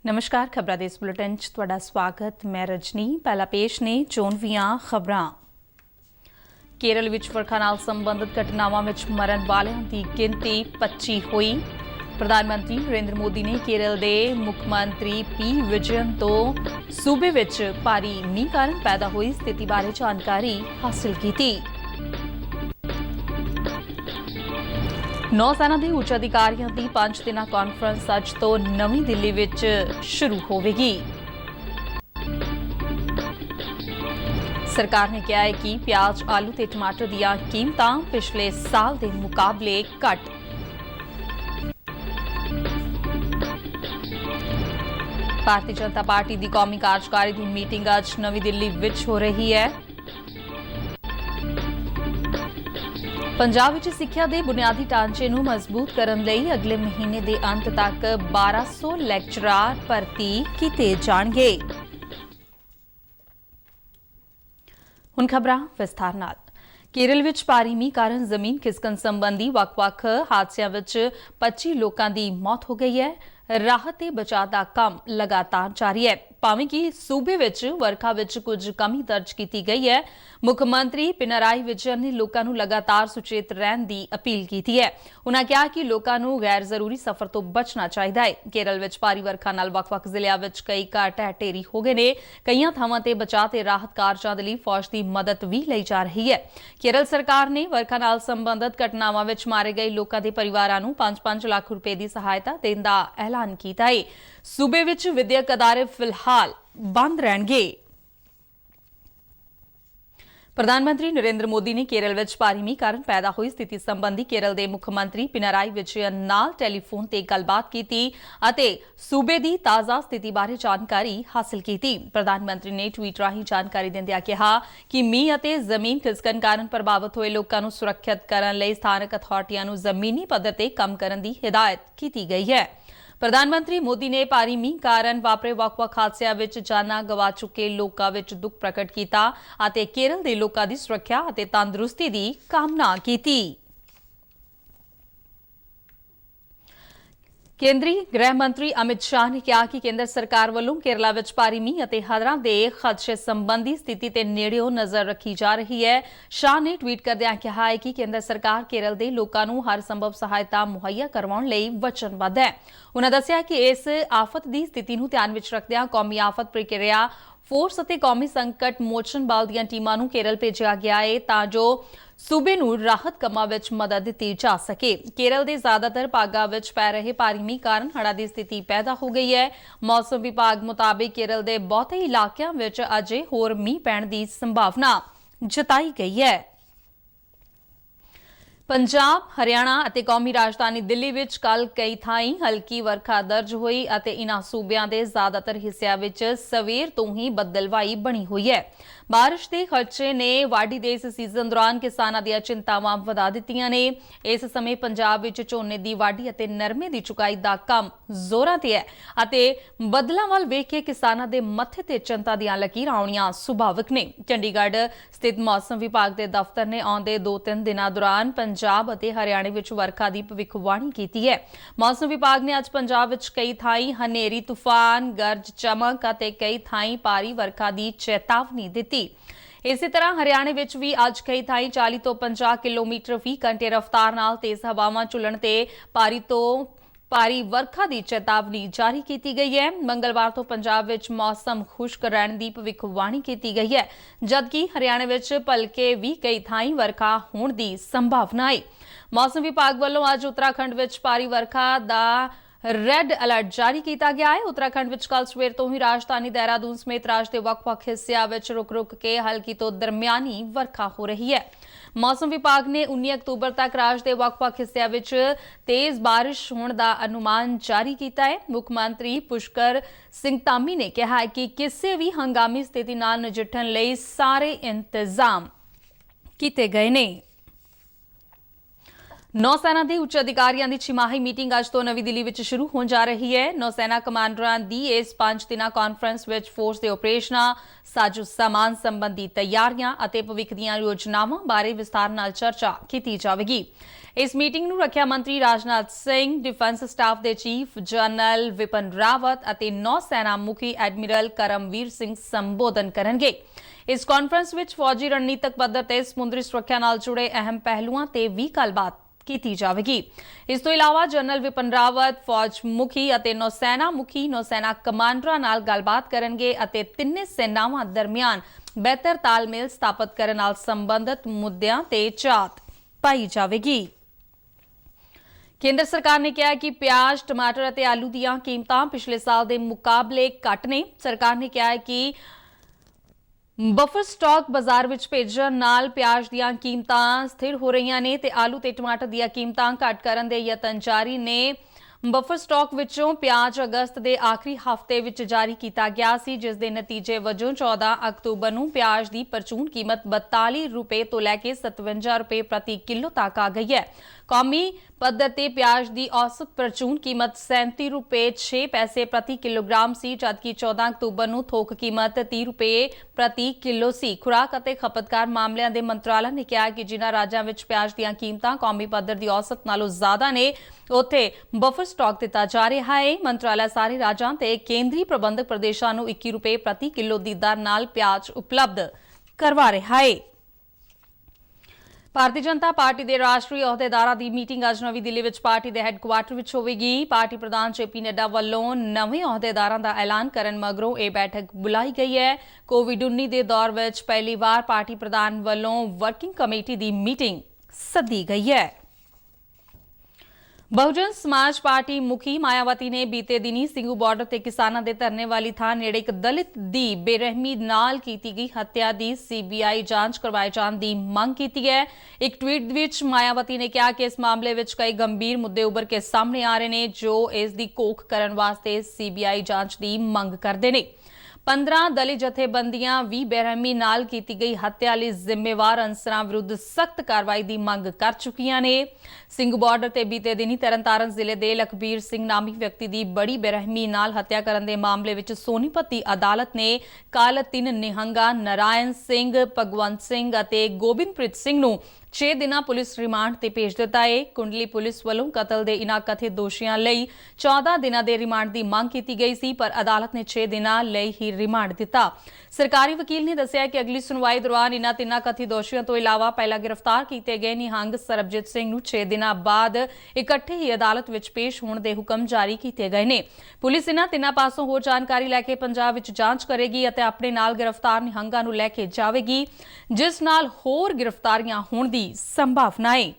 नमस्कार खबरां दे इस बुलेटिन च तुहाडा स्वागत। मैं रजनी। पहला पेश ने चोणवीआं खबरां। केरल विच वरखा नाल संबंधित घटनावां विच मरण वालियां दी गिनती 25 होई। प्रधानमंत्री नरेंद्र मोदी ने केरल दे मुख्यमंत्री पी विजयन तो सूबे विच भारी मींह कारण पैदा हुई स्थिति बारे जानकारी हासिल की। नौसेना के उच्च अधिकारियों की 5 दिना कॉन्फ्रेंस अज तो नवी दिल्ली विच शुरू होगी। सरकार ने कहा है कि प्याज, आलू ते टमाटर दियां कीमतां पिछले साल के मुकाबले घट। भारतीय जनता पार्टी की कौमी कार्यकारी की मीटिंग अज नवी दिल्ली विच हो रही है। पंजाब विच सिक्ख्या दे बुनियादी ढांचे नूं मजबूत करन लई अगले महीने दे अंत तक 1200 लैक्चरार भर्ती कीते जाणगे। हुण खबरां विस्तार नाल। केरल विच भारी मींह कारण जमीन खिसकण संबंधी वख-वख हादसिਆਂ विच 25 लोकां दी मौत हो गई है। राहत ते बचाव दा काम लगातार जारी है। भावें कि सूबे विच वरखा विच कुछ कमी दर्ज की गई है। मुख्यमंत्री पिनराई विजयन ने लोकां नूं लगातार सुचेत रहण दी अपील की है। उन्होंने कहा कि लोकां नूं गैर जरूरी सफर तो बचना चाहिए है। केरल विच भारी वरखा नाल वख-वख जिलिਆਂ विच कई घर ढह ढेरी हो गए ने। कईयां थावां ते बचाव ते राहत कारजां दे लई फौज की मदद भी लई जा रही है। केरल सरकार ने वरखा नाल संबंधित घटनावां विच मारे गए लोकां दे परिवारां नूं 5-5 लाख रुपए की सहायता देण दा ऐलान कीता है। सूबे विच विद्यक अदारे फिलहाल बंद रहणगे। प्रधानमंत्री नरेंद्र मोदी ने केरल विच भारी मींह कारण पैदा हुई स्थिति संबंधी केरल के मुख्यमंत्री पिनराई विजयन नाल टैलीफोन ते गलबात की अते सूबे की ताज़ा स्थिति बारे जानकारी हासिल की। प्रधानमंत्री ने ट्वीट राही जानकारी दिंदिआं कहा कि मींह अते जमीन खिसकण कारण प्रभावित हुए लोकां नूं सुरक्षित करन लई स्थानक अथॉरिटियां नूं जमीनी पद्धर ते काम करन दी हिदायत की गई है। प्रधानमंत्री मोदी ने भारी मींह कारण वापरे वख-वख हादसिਆਂ विच जानां गवा चुके लोकां विच दुख प्रकट किया अते केरल दे लोकां दी सुरक्षा अते तंदुरुस्ती दी कामना की। केंद्रीय गृह मंत्री अमित शाह ने कहा कि केंद्र सरकार वालों केरला विच भारी मींह अते हड़੍ਹਾਂ दे खदशे संबंधी स्थिति ते नेड़ियों नज़र रखी जा रही है। शाह ने ट्वीट करदिआं कहा है कि केंद्र सरकार केरल दे लोकां नूं हर संभव सहायता मुहैया करवाउण लई वचनबद्ध है। उन्होंने दस्सिआ कि इस आफत की स्थिति नूं ध्यान विच रखदिआं कौमी आफत प्रक्रिया फोर्स अते कौमी संकट मोचन बल दीआं टीमां नूं केरल भेजिआ गया है तां जो सूबे नूं राहत कामां विच मदद दी जा सके। केरल के ज्यादातर भागां विच पै रहे भारी मींह कारण हड़੍ਹਾਂ की स्थिति पैदा हो गई है। मौसम विभाग मुताबिक केरल के बहुते इलाकिਆਂ विच अजे होर मींह पैण की संभावना जताई गई है। पंजाब, हरियाणा अते कौमी राजधानी दिल्ली विच कल कई थाईं हल्की वरखा दर्ज हुई अते इन्हां सूबिਆਂ ਦੇ ज्यादातर हिस्सिਆਂ विच सवेर तो ही बदलवाई बनी हुई है। बारिश के खर्चे ने वाढ़ी दे इस सीजन दौरान किसानां ਦੀਆਂ चिंतावां ਵਧਾ ਦਿੱਤੀਆਂ ਨੇ। इस समय पंजाब विच झोने की वाढ़ी अते नरमे की चुकाई का काम जोरां ते है अते बदलां वल वेख के किसानां दे मत्थे ते चिंता दीआं लकीरां आउणीਆਂ सुभाविक ने। चंडीगढ़ स्थित मौसम विभाग के दफ्तर ने आउंदे 2-3 दिनां दौरान पंजाब अते हरियाणे विच वरखा की भविष्यवाणी की है। मौसम विभाग ने अज पंजाब विच कई थाईं हनेरी तूफान, गरज चमक अते कई थाईं भारी वरखा की चेतावनी दी। इसी तरह हरियाणे विच भी अज कई थाईं 40 तो 50 किलोमीटर फी घंटे रफ्तार नाल तेज हवावां झुलण ते भारी वरखा की चेतावनी जारी की गई है। मंगलवार तो पंजाब विच मौसम खुश्क रहने की भविष्यवाणी की गई है जबकि हरियाणे विच भलके भी कई थाईं वरखा होने की संभावना है। मौसम विभाग वालों अज उत्तराखंड विच भारी वरखा का रेड अलर्ट जारी किया गया है। उत्तराखंड विच कल सवेर तो ही राजधानी देहरादून समेत राज्य के वख-वख हिस्सिਆਂ विच रुक-रुक के हल्की तो दरमियानी वरखा हो रही है। मौसम विभाग ने 19 अक्तूबर तक राज्य के वख-वख हिस्सिਆਂ विच तेज बारिश होने का अनुमान जारी किया है। मुख्यमंत्री पुष्कर सिंह धामी ने कहा है कि किसी भी हंगामी स्थिति नाल नजिठण लई सारे इंतजाम किए गए ने। ਨੌਸੈਨਾ ਦੇ ਉੱਚ ਅਧਿਕਾਰੀਆਂ ਦੀ ਛਿਮਾਹੀ ਮੀਟਿੰਗ ਅੱਜ ਤੋਂ ਨਵੀਂ ਦਿੱਲੀ ਵਿੱਚ ਸ਼ੁਰੂ ਹੋਣ ਜਾ ਰਹੀ ਹੈ। ਨੌਸੈਨਾ ਕਮਾਂਡਰਾਂ ਦੀ ਇਸ 5 ਦਿਨਾ ਕਾਨਫਰੰਸ ਵਿੱਚ ਫੋਰਸ ਦੇ ਆਪਰੇਸ਼ਨਾਂ, ਸਾਜ਼ੋ ਸਾਮਾਨ ਸੰਬੰਧੀ ਤਿਆਰੀਆਂ ਅਤੇ ਭਵਿੱਖ ਦੀਆਂ ਯੋਜਨਾਵਾਂ ਬਾਰੇ ਵਿਸਥਾਰ ਨਾਲ ਚਰਚਾ ਕੀਤੀ ਜਾਵੇਗੀ। ਇਸ ਮੀਟਿੰਗ ਨੂੰ ਰੱਖਿਆ ਮੰਤਰੀ ਰਾਜਨਾਥ ਸਿੰਘ, ਡਿਫੈਂਸ ਸਟਾਫ ਦੇ ਚੀਫ ਜਨਰਲ ਵਿਪਨ ਰਾਵਤ ਅਤੇ ਨੌਸੈਨਾ ਮੁਖੀ ਐਡਮਿਰਲ ਕਰਮਵੀਰ ਸਿੰਘ ਸੰਬੋਧਨ ਕਰਨਗੇ। ਇਸ ਕਾਨਫਰੰਸ ਵਿੱਚ ਫੌਜੀ ਰਣਨੀਤਕ ਪੱਧਰ ਤੇ ਸਮੁੰਦਰੀ ਸੁਰੱਖਿਆ ਨਾਲ ਜੁੜੇ ਅਹਿਮ ਪਹਿਲੂਆਂ ਤੇ ਵੀ ਗੱਲਬਾਤ ਕੀਤੀ ਜਾਵੇਗੀ। ਇਸ ਤੋਂ ਇਲਾਵਾ ਜਨਰਲ ਵਿਪਨ ਰਾਵਤ, ਫੌਜ ਮੁਖੀ ਅਤੇ ਨੌਸੈਨਾ ਮੁਖੀ ਨੌਸੈਨਾ ਕਮਾਂਡਰਾਂ ਨਾਲ ਗੱਲਬਾਤ ਕਰਨਗੇ ਅਤੇ ਤਿੰਨੇ ਸੈਨਾਵਾਂ ਦਰਮਿਆਨ ਬਿਹਤਰ ਤਾਲਮੇਲ ਸਥਾਪਿਤ ਕਰਨ ਨਾਲ ਸੰਬੰਧਿਤ ਮੁੱਦਿਆਂ ਤੇ ਝਾਤ ਪਾਈ ਜਾਵੇਗੀ। ਕੇਂਦਰ ਸਰਕਾਰ ਨੇ ਕਿਹਾ ਕਿ ਪਿਆਜ਼, ਟਮਾਟਰ ਅਤੇ ਆਲੂ ਦੀਆਂ ਕੀਮਤਾਂ ਪਿਛਲੇ ਸਾਲ ਦੇ ਮੁਕਾਬਲੇ ਘੱਟ ਨੇ। ਸਰਕਾਰ ਨੇ ਕਿਹਾ ਹੈ ਕਿ ਬਫਰ ਸਟਾਕ ਬਾਜ਼ਾਰ ਵਿੱਚ ਭੇਜਣ ਨਾਲ ਪਿਆਜ਼ ਦੀਆਂ ਕੀਮਤਾਂ ਸਥਿਰ ਹੋ ਰਹੀਆਂ ਨੇ ਤੇ ਆਲੂ ਤੇ ਟਮਾਟਰ ਦੀਆਂ ਕੀਮਤਾਂ ਘੱਟ ਕਰਨ ਦੇ ਯਤਨ ਜਾਰੀ ਨੇ। ਬਫਰ ਸਟਾਕ ਵਿੱਚੋਂ ਪਿਆਜ਼ ਅਗਸਤ ਦੇ ਆਖਰੀ ਹਫ਼ਤੇ ਵਿੱਚ ਜਾਰੀ ਕੀਤਾ ਗਿਆ ਸੀ, ਜਿਸ ਦੇ ਨਤੀਜੇ ਵਜੋਂ 14 ਅਕਤੂਬਰ ਨੂੰ ਪਿਆਜ਼ ਦੀ ਪਰਚੂਨ ਕੀਮਤ 42 ਰੁਪਏ ਤੋਂ ਲੈ ਕੇ 57 ਰੁਪਏ ਪ੍ਰਤੀ ਕਿਲੋ ਤੱਕ ਆ ਗਈ ਹੈ। ਕੌਮੀ ਪੱਧਰ ਤੇ ਪਿਆਜ਼ ਦੀ ਔਸਤ ਪਰਚੂਨ ਕੀਮਤ 37 ਰੁਪਏ 6 ਪੈਸੇ ਪ੍ਰਤੀ ਕਿਲੋਗ੍ਰਾਮ ਸੀ, ਜਦਕਿ 14 ਅਕਤੂਬਰ ਨੂੰ ਥੋਕ ਕੀਮਤ 30 ਰੁਪਏ ਪ੍ਰਤੀ ਕਿਲੋ ਸੀ। ਖੁਰਾਕ ਅਤੇ ਖਪਤਕਾਰ ਮਾਮਲਿਆਂ ਦੇ ਮੰਤਰਾਲਾ ਨੇ ਕਿਹਾ ਕਿ ਜਿਨ੍ਹਾਂ ਰਾਜਾਂ ਵਿੱਚ ਪਿਆਜ਼ ਦੀਆਂ ਕੀਮਤਾਂ ਕੌਮੀ ਪੱਧਰ ਦੀ ਔਸਤ ਨਾਲੋਂ ਜ਼ਿਆਦਾ ਨੇ, ਉੱਥੇ ਬਫਰ ਸਟਾਕ ਦਿੱਤਾ ਜਾ ਰਿਹਾ ਹੈ। ਮੰਤਰਾਲਾ ਸਾਰੇ ਰਾਜਾਂ ਤੇ ਕੇਂਦਰੀ ਪ੍ਰਬੰਧਕ ਪ੍ਰਦੇਸ਼ਾਂ ਨੂੰ 21 ਰੁਪਏ ਪ੍ਰਤੀ ਕਿਲੋ ਦੀ ਦਰ ਨਾਲ ਪਿਆਜ਼ ਉਪਲਬਧ ਕਰਵਾ ਰਿਹਾ ਹੈ। ਭਾਰਤੀ ਜਨਤਾ ਪਾਰਟੀ ਦੇ ਰਾਸ਼ਟਰੀ ਅਹੁਦੇਦਾਰਾਂ ਦੀ ਮੀਟਿੰਗ ਅੱਜ ਨਵੀਂ ਦਿੱਲੀ ਵਿੱਚ ਪਾਰਟੀ ਦੇ ਹੈੱਡਕੁਆਰਟਰ ਵਿੱਚ ਹੋਵੇਗੀ। ਪਾਰਟੀ ਪ੍ਰਧਾਨ ਜੇਪੀ ਨੱਡਾ ਵੱਲੋਂ ਨਵੇਂ ਅਹੁਦੇਦਾਰਾਂ ਦਾ ਐਲਾਨ ਕਰਨ ਮਗਰੋਂ ਇਹ ਬੈਠਕ ਬੁਲਾਈ ਗਈ ਹੈ। ਕੋਵਿਡ-19 ਦੇ ਦੌਰ ਵਿੱਚ ਪਹਿਲੀ ਵਾਰ ਪਾਰਟੀ ਪ੍ਰਧਾਨ ਵੱਲੋਂ ਵਰਕਿੰਗ ਕਮੇਟੀ ਦੀ ਮੀਟਿੰਗ ਸੱਦੀ ਗਈ ਹੈ। ਬਹੁਜਨ ਸਮਾਜ ਪਾਰਟੀ ਮੁਖੀ ਮਾਇਆਵਤੀ ਨੇ ਬੀਤੇ ਦਿਨੀ ਸਿੰਘੂ ਬਾਰਡਰ ਤੇ ਕਿਸਾਨਾਂ ਦੇ ਧਰਨੇ ਵਾਲੀ ਥਾਂ ਨੇੜੇ ਇੱਕ ਦਲਿਤ ਦੀ ਬੇਰਹਿਮੀ ਨਾਲ ਕੀਤੀ ਗਈ ਹੱਤਿਆ ਦੀ ਸੀਬੀਆਈ ਜਾਂਚ ਕਰਵਾਏ ਜਾਣ ਦੀ ਮੰਗ ਕੀਤੀ ਹੈ। ਇੱਕ ਟਵੀਟ ਵਿੱਚ ਮਾਇਆਵਤੀ ਨੇ ਕਿਹਾ ਕਿ ਇਸ ਮਾਮਲੇ ਵਿੱਚ ਕਈ ਗੰਭੀਰ ਮੁੱਦੇ ਉੱਭਰ ਕੇ ਸਾਹਮਣੇ ਆ ਰਹੇ ਨੇ, ਜੋ ਇਸ ਦੀ ਘੋਖ ਕਰਨ ਵਾਸਤੇ ਸੀਬੀਆਈ ਜਾਂਚ ਦੀ ਮੰਗ ਕਰਦੇ ਨੇ। 15 ਦਲਿਤ ਜਥੇਬੰਦੀਆਂ ਵੀ ਬੇਰਹਿਮੀ ਨਾਲ ਕੀਤੀ ਗਈ ਹੱਤਿਆ ਲਈ ਜ਼ਿੰਮੇਵਾਰ ਅਨਸਰਾਂ ਵਿਰੁੱਧ ਸਖਤ ਕਾਰਵਾਈ ਦੀ ਮੰਗ ਕਰ ਚੁੱਕੀਆਂ ਨੇ। ਸਿੰਘੂ ਬਾਰਡਰ ਤੇ ਬੀਤੇ ਦਿਨੀ ਤਰਨਤਾਰਨ ਜ਼ਿਲ੍ਹੇ ਦੇ ਲਖਬੀਰ ਸਿੰਘ ਨਾਮੀ ਵਿਅਕਤੀ ਦੀ ਬੜੀ ਬੇਰਹਿਮੀ ਨਾਲ ਹੱਤਿਆ ਕਰਨ ਦੇ ਮਾਮਲੇ ਵਿੱਚ ਸੋਨੀਪਤ ਦੀ ਅਦਾਲਤ ਨੇ ਕੱਲ੍ਹ 3 ਨਿਹੰਗਾਂ ਨਰਾਇਣ ਸਿੰਘ, ਭਗਵੰਤ ਸਿੰਘ ਅਤੇ ਗੋਬਿੰਦਪ੍ਰੀਤ ਸਿੰਘ ਨੂੰ 6 ਦਿਨਾਂ ਪੁਲਿਸ ਰਿਮਾਂਡ ਤੇ ਭੇਜ ਦਿੱਤਾ ਹੈ। ਕੁੰਡਲੀ ਪੁਲਿਸ ਵੱਲੋਂ ਕਤਲ ਦੇ ਇਨ੍ਹਾਂ ਕਥਿਤ ਦੋਸ਼ੀਆਂ ਲਈ 14 ਦਿਨਾਂ ਦੇ ਰਿਮਾਂਡ ਦੀ ਮੰਗ ਕੀਤੀ ਗਈ ਸੀ, ਪਰ ਅਦਾਲਤ ਨੇ 6 ਦਿਨਾਂ ਲਈ ਹੀ ਰਿਮਾਂਡ ਦਿੱਤਾ। ਸਰਕਾਰੀ ਵਕੀਲ ਨੇ ਦੱਸਿਆ ਕਿ ਅਗਲੀ ਸੁਣਵਾਈ ਦੌਰਾਨ ਇਨ੍ਹਾਂ ਤਿੰਨਾਂ ਕਥਿਤ ਦੋਸ਼ੀਆਂ ਤੋਂ ਇਲਾਵਾ ਪਹਿਲਾਂ ਗ੍ਰਿਫਤਾਰ ਕੀਤੇ ਗਏ ਨਿਹੰਗ ਸਰਬਜੀਤ ਸਿੰਘ ਨੂੰ 6 ਦਿਨਾਂ ਬਾਅਦ ਇਕੱਠੇ ਹੀ ਅਦਾਲਤ ਵਿੱਚ ਪੇਸ਼ ਹੋਣ ਦੇ ਹੁਕਮ ਜਾਰੀ ਕੀਤੇ ਗਏ ਨੇ। ਪੁਲਿਸ ਇਨ੍ਹਾਂ ਤਿੰਨਾਂ ਪਾਸੋਂ ਹੋਰ ਜਾਣਕਾਰੀ ਲੈ ਕੇ ਪੰਜਾਬ ਵਿੱਚ ਜਾਂਚ ਕਰੇਗੀ ਅਤੇ ਆਪਣੇ ਨਾਲ ਗ੍ਰਿਫਤਾਰ ਨਿਹੰਗਾਂ ਨੂੰ ਲੈ ਕੇ ਜਾਵੇਗੀ, ਜਿਸ ਨਾਲ ਹੋਰ ਗ੍ਰਿਫਤਾਰੀਆਂ ਹੋਣ ਦੀ ਸੰਭਾਵਨਾ ਹੈ।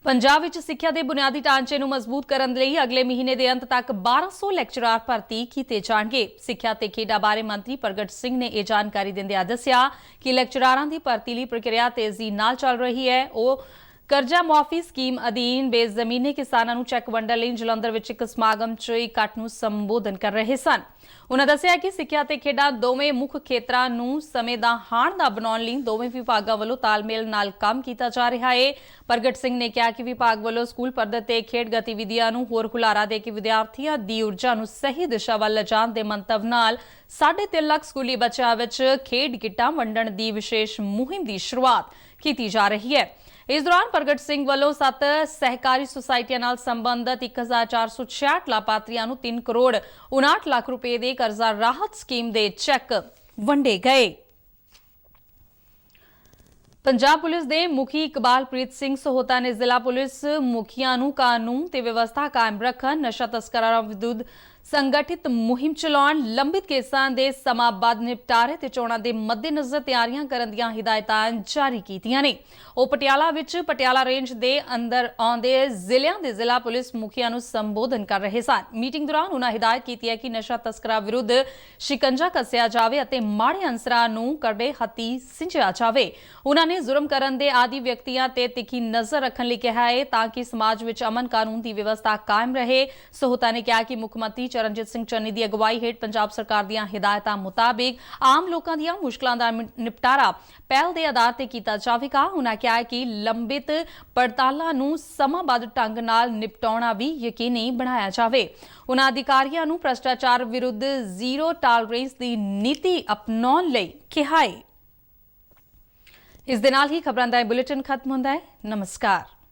ਪੰਜਾਬ ਵਿੱਚ ਸਿੱਖਿਆ ਦੇ ਬੁਨਿਆਦੀ ਢਾਂਚੇ ਨੂੰ ਮਜ਼ਬੂਤ ਕਰਨ ਲਈ ਅਗਲੇ ਮਹੀਨੇ ਦੇ ਅੰਤ ਤੱਕ 1200 ਲੈਕਚਰਾਰ ਭਰਤੀ ਕੀਤੇ ਜਾਣਗੇ। ਸਿੱਖਿਆ ਤੇ ਖੇਡਾਂ ਬਾਰੇ ਮੰਤਰੀ ਪ੍ਰਗਟ ਸਿੰਘ ਨੇ ਇਹ ਜਾਣਕਾਰੀ ਦਿੰਦਿਆਂ ਦੱਸਿਆ ਕਿ ਲੈਕਚਰਾਰਾਂ ਦੀ ਭਰਤੀ ਲਈ ਪ੍ਰਕਿਰਿਆ ਤੇਜ਼ੀ ਨਾਲ ਚੱਲ ਰਹੀ ਹੈ। ਉਹ ਕਰਜ਼ਾ ਮੁਆਫੀ ਸਕੀਮ ਅਧੀਨ ਬੇਜ਼ਮੀਨੇ ਕਿਸਾਨਾਂ ਨੂੰ ਚੈੱਕ ਵੰਡਣ ਲਈ ਜਲੰਧਰ ਵਿੱਚ ਇੱਕ ਸਮਾਗਮ 'ਚ ਇਕੱਠ ਨੂੰ ਸੰਬੋਧਨ ਕਰ ਰਹੇ ਸਨ। ਉਨ੍ਹਾਂ ਦੱਸਿਆ ਕਿ ਸਿੱਖਿਆ ਤੇ ਖੇਡਾਂ ਦੋਵੇਂ ਮੁੱਖ ਖੇਤਰਾਂ ਨੂੰ ਸਮੇਂ ਦਾ ਹਾਣ ਦਾ ਬਣਾਉਣ ਲਈ ਦੋਵੇਂ ਵਿਭਾਗਾਂ ਵੱਲੋਂ ਤਾਲਮੇਲ ਨਾਲ ਕੰਮ ਕੀਤਾ ਜਾ ਰਿਹਾ ਹੈ। ਪ੍ਰਗਟ ਸਿੰਘ ਨੇ ਕਿਹਾ ਕਿ ਵਿਭਾਗ ਵੱਲੋਂ ਸਕੂਲ ਪੱਧਰ ਤੇ ਖੇਡ ਗਤੀਵਿਧੀਆਂ ਨੂੰ ਹੋਰ ਹੁਲਾਰਾ ਦੇ ਕੇ ਵਿਦਿਆਰਥੀਆਂ ਦੀ ਊਰਜਾ ਨੂੰ ਸਹੀ ਦਿਸ਼ਾ ਵੱਲ ਲਿਜਾਣ ਦੇ ਮੰਤਵ ਨਾਲ 3.5 ਲੱਖ ਸਕੂਲੀ ਬੱਚਿਆਂ ਵਿੱਚ ਖੇਡ ਕਿੱਟਾਂ ਵੰਡਣ ਦੀ ਵਿਸ਼ੇਸ਼ ਮੁਹਿੰਮ ਦੀ ਸ਼ੁਰੂਆਤ ਕੀਤੀ ਜਾ ਰਹੀ ਹੈ। ਇਸ ਦੌਰਾਨ ਪ੍ਰਗਟ ਸਿੰਘ ਵੱਲੋਂ 7 ਸਹਿਕਾਰੀ ਸੁਸਾਇਟੀਆਂ ਨਾਲ ਸੰਬੰਧਿਤ 1466 ਲਾਭਪਾਤਰੀਆਂ ਨੂੰ 3 ਕਰੋੜ 59 ਲੱਖ ਰੁਪਏ ਦੇ ਕਰਜ਼ਾ ਰਾਹਤ ਸਕੀਮ ਦੇ ਚੈੱਕ ਵੰਡੇ ਗਏ। ਪੰਜਾਬ ਪੁਲਿਸ ਦੇ ਮੁਖੀ ਇਕਬਾਲਪ੍ਰੀਤ ਸਿੰਘ ਸਹੋਤਾ ਨੇ ਜ਼ਿਲ੍ਹਾ ਪੁਲਿਸ ਮੁਖੀਆਂ ਨੂੰ ਕਾਨੂੰਨ ਤੇ ਵਿਵਸਥਾ ਕਾਇਮ ਰੱਖਣ, ਨਸ਼ਾ ਤਸਕਰਾਂ ਵਿਰੁੱਧ ਸੰਗਠਿਤ ਮੁਹਿੰਮ ਚਲਾਉਣ, ਲੰਬਿਤ ਕੇਸਾਂ ਦੇ ਸਮਾਬੱਧ ਨਿਪਟਾਰੇ ਤੇ ਚੋਣਾਂ ਦੇ ਮੱਦੇਨਜ਼ਰ ਤਿਆਰੀਆਂ ਕਰਨ ਦੀਆਂ ਹਿਦਾਇਤਾਂ ਜਾਰੀ ਕੀਤੀਆਂ ਨੇ। ਉਹ ਪਟਿਆਲਾ ਵਿੱਚ ਪਟਿਆਲਾ ਰੇਂਜ ਦੇ ਅੰਦਰ ਆਉਂਦੇ ਜ਼ਿਲ੍ਹਿਆਂ ਦੇ ਜ਼ਿਲ੍ਹਾ ਪੁਲਿਸ ਮੁਖੀਆਂ ਨੂੰ ਸੰਬੋਧਨ ਕਰ ਰਹੇ ਸਨ। ਮੀਟਿੰਗ ਦੌਰਾਨ ਉਹਨਾਂ ਹਿਦਾਇਤ ਕੀਤੀ ਹੈ ਕਿ ਨਸ਼ਾ ਤਸਕਰਾਂ ਵਿਰੁੱਧ ਸ਼ਿਕੰਜਾ ਕੱਸਿਆ ਜਾਵੇ ਅਤੇ ਮਾੜੇ ਅਨਸਰਾਂ ਨੂੰ ਕੜੇ ਹੱਥੀਂ ਸਿੰਜਿਆ ਜਾਵੇ। ਉਹਨਾਂ ਨੇ ਨੇ ਜ਼ੁਲਮ ਕਰਨ ਦੇ ਆਦੀ ਵਿਅਕਤੀਆਂ ਤੇ ਤਿੱਖੀ ਨਜ਼ਰ ਰੱਖਣ ਲਈ ਕਿਹਾ ਹੈ ਤਾਂ ਕਿ ਸਮਾਜ ਵਿੱਚ ਅਮਨ ਕਾਨੂੰਨ ਦੀ ਵਿਵਸਥਾ ਕਾਇਮ ਰਹੇ। ਸਹੋਤਾ ਨੇ ਕਿਹਾ ਕਿ ਮੁੱਖ ਮੰਤਰੀ ਚਰਨਜੀਤ ਸਿੰਘ ਚੰਨੀ ਦੀ ਅਗਵਾਈ ਹੇਠ ਪੰਜਾਬ ਸਰਕਾਰ ਦੀਆਂ ਹਿਦਾਇਤਾਂ ਮੁਤਾਬਿਕ ਆਮ ਲੋਕਾਂ ਦੀਆਂ ਮੁਸ਼ਕਲਾਂ ਦਾ ਨਿਪਟਾਰਾ ਪਹਿਲ ਦੇ ਆਧਾਰ ਤੇ ਕੀਤਾ ਜਾਵੇਗਾ। ਉਨ੍ਹਾਂ ਕਿਹਾ ਕਿ ਲੰਬਿਤ ਪੜਤਾਲਾਂ ਨੂੰ ਸਮਾਂਬੱਧ ਢੰਗ ਨਾਲ ਨਿਪਟਾਉਣਾ ਵੀ ਯਕੀਨੀ ਬਣਾਇਆ ਜਾਵੇ। ਉਨ੍ਹਾਂ ਅਧਿਕਾਰੀਆਂ ਨੂੰ ਭ੍ਰਿਸ਼ਟਾਚਾਰ ਵਿਰੁੱਧ ਜ਼ੀਰੋ ਟਾਲਰੈਂਸ ਦੀ ਨੀਤੀ ਅਪਣਾਉਣ ਲਈ ਕਿਹਾ ਹੈ। ਇਸ ਦੇ ਨਾਲ ਹੀ ਖਬਰਾਂ ਦਾ ਇਹ ਬੁਲੇਟਿਨ ਖਤਮ ਹੁੰਦਾ ਹੈ। ਨਮਸਕਾਰ।